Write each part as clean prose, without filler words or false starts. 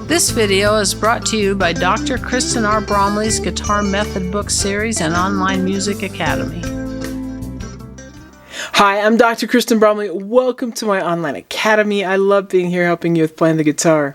This video is brought to you by Dr. Kristen R. Bromley's Guitar Method Book Series and Online Music Academy. Hi, I'm Dr. Kristen Bromley. Welcome to my online academy. I love being here helping you with playing the guitar.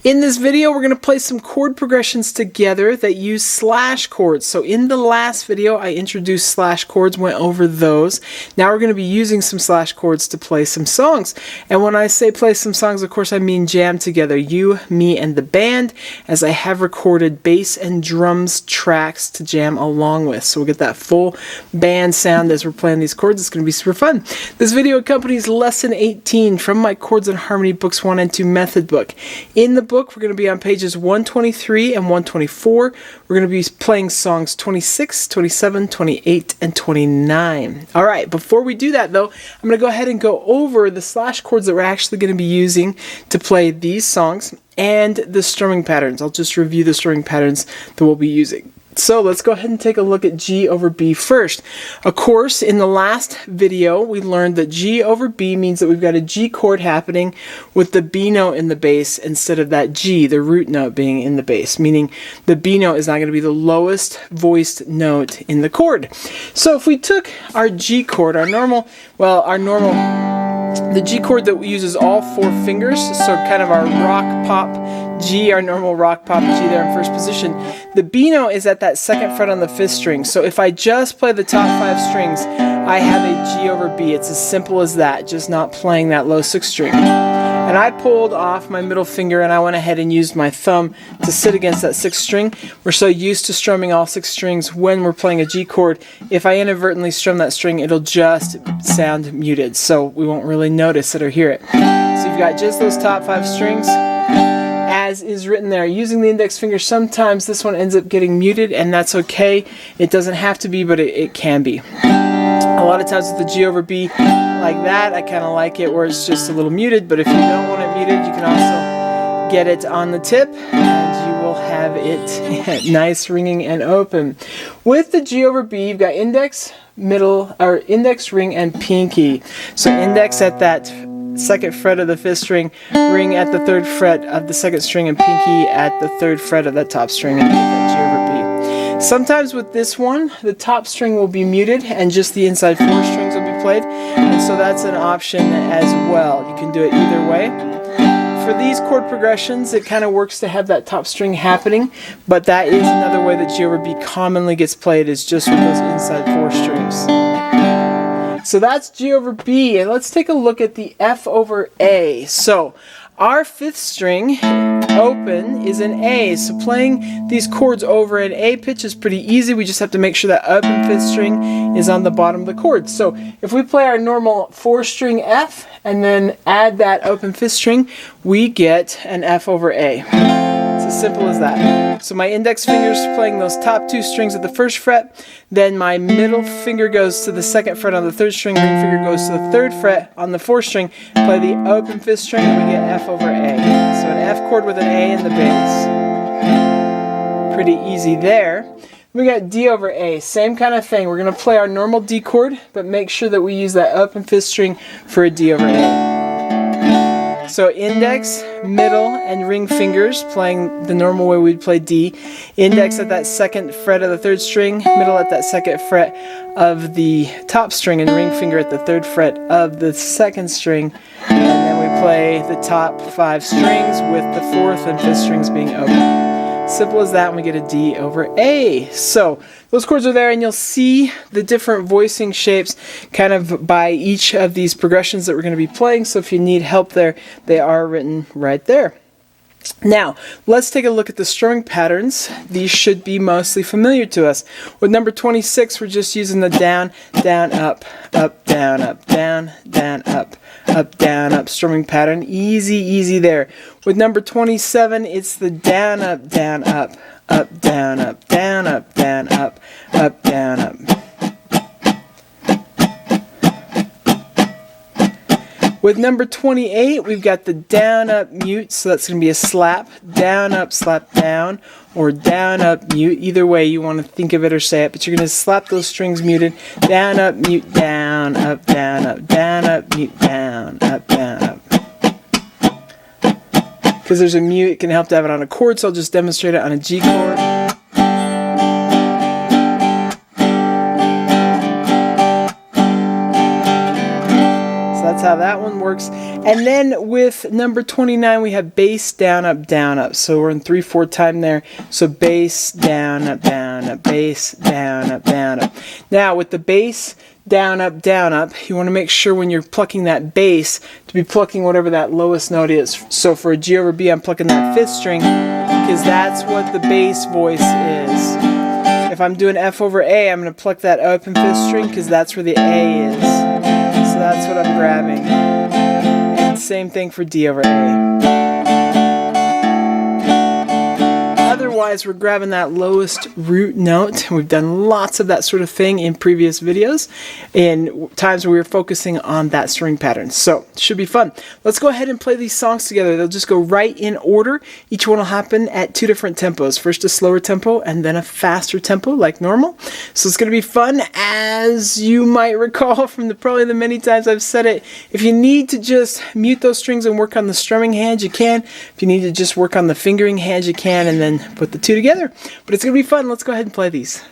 In this video, we're going to play some chord progressions together that use slash chords. So in the last video, I introduced slash chords, went over those. Now we're going to be using some slash chords to play some songs. And when I say play some songs, of course, I mean jam together. You, me, and the band, as I have recorded bass and drums tracks to jam along with. So we'll get that full band sound as we're playing these chords. It's going to be super fun. This video accompanies lesson 18 from my Chords and Harmony Books 1 and 2 method book. In the book, we're going to be on pages 123 and 124. We're going to be playing songs 26, 27, 28, and 29. All right, before we do that though, I'm going to go ahead and go over the slash chords that we're actually going to be using to play these songs and the strumming patterns. I'll just review the strumming patterns that we'll be using. So let's go ahead and take a look at G over B first. Of course, in the last video, we learned that G over B means that we've got a G chord happening with the B note in the bass instead of that G, the root note, being in the bass, meaning the B note is not going to be the lowest voiced note in the chord. So if we took our G chord, the G chord that uses all four fingers, so kind of our rock pop G, our normal rock pop G there in first position, the B note is at that second fret on the fifth string. So if I just play the top five strings, I have a G over B. It's as simple as that, just not playing that low sixth string. And I pulled off my middle finger and I went ahead and used my thumb to sit against that sixth string. We're so used to strumming all six strings when we're playing a G chord. If I inadvertently strum that string, it'll just sound muted, so we won't really notice it or hear it. So you've got just those top five strings as is written there. Using the index finger, sometimes this one ends up getting muted, and that's okay. It doesn't have to be, but it can be. A lot of times with the G over B like that, I kind of like it where it's just a little muted, but if you don't want it muted, you can also get it on the tip and you will have it nice, ringing, and open. With the G over B, you've got index, middle, or index, ring, and pinky. So index at that second fret of the fifth string, ring at the third fret of the second string, and pinky at the third fret of that top string, and that G over B. Sometimes with this one, the top string will be muted and just the inside four strings will be played, and so that's an option as well. You can do it either way. For these chord progressions, it kind of works to have that top string happening, but that is another way that G over B commonly gets played, is just with those inside four strings. So that's G over B, and let's take a look at the F over A. So our fifth string open is an A, so playing these chords over an A pitch is pretty easy. We just have to make sure that open fifth string is on the bottom of the chord. So if we play our normal four string F and then add that open fifth string, we get an F over A. It's as simple as that. So my index finger is playing those top two strings at the first fret, then my middle finger goes to the second fret on the third string, ring finger goes to the third fret on the fourth string, play the open fifth string, and we get F over A. So an F chord with an A in the bass. Pretty easy there. We got D over A, same kind of thing. We're going to play our normal D chord, but make sure that we use that open fifth string for a D over A. So index, middle, and ring fingers playing the normal way we'd play D. Index at that second fret of the third string, middle at that second fret of the top string, and ring finger at the third fret of the second string. And then we play the top five strings with the fourth and fifth strings being open. Simple as that, and we get a D over A. So those chords are there, and you'll see the different voicing shapes kind of by each of these progressions that we're going to be playing. So if you need help there, they are written right there. Now, let's take a look at the strumming patterns. These should be mostly familiar to us. With number 26, we're just using the down, down, up, down, down, up strumming pattern. Easy, easy there. With number 27, it's the down, up, down, up, down, down, down, up, down, up. With number 28, we've got the down, up, mute, so that's going to be a slap, down, up, slap, down, or down, up, mute. Either way you want to think of it or say it, but you're going to slap those strings muted, down, up, mute, down, up, down, up, down, up, mute, down, up, down, up. because there's a mute, it can help to have it on a chord, so I'll just demonstrate it on a G chord. That's how that one works. And then with number 29, we have bass, down, up, down, up. So we're in 3/4 time there. So bass, down, up, bass, down, up, down, up. Now with the bass, down, up, you want to make sure when you're plucking that bass to be plucking whatever that lowest note is. So for a G over B, I'm plucking that 5th string because that's what the bass voice is. If I'm doing F over A, I'm going to pluck that open 5th string because that's where the A is. So that's what I'm grabbing. And same thing for D over A. Otherwise, we're grabbing that lowest root note. We've done lots of that sort of thing in previous videos, in times where we were focusing on that string pattern. So, it should be fun. Let's go ahead and play these songs together. They'll just go right in order. Each one will happen at 2 different tempos. First a slower tempo, and then a faster tempo, like normal. So it's going to be fun. As you might recall from probably the many times I've said it, if you need to just mute those strings and work on the strumming hand, you can. If you need to just work on the fingering hand, you can, and then put the two together. But it's going to be fun. Let's go ahead and play these.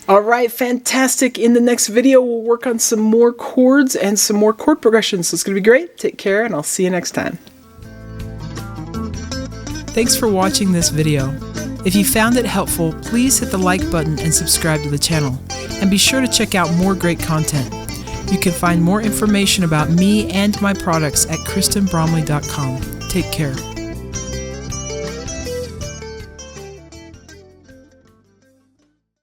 All right, fantastic. In the next video, we'll work on some more chords and some more chord progressions. So it's going to be great. Take care, and I'll see you next time. Thanks for watching this video. If you found it helpful, please hit the like button and subscribe to the channel. And be sure to check out more great content. You can find more information about me and my products at KristenBromley.com. Take care.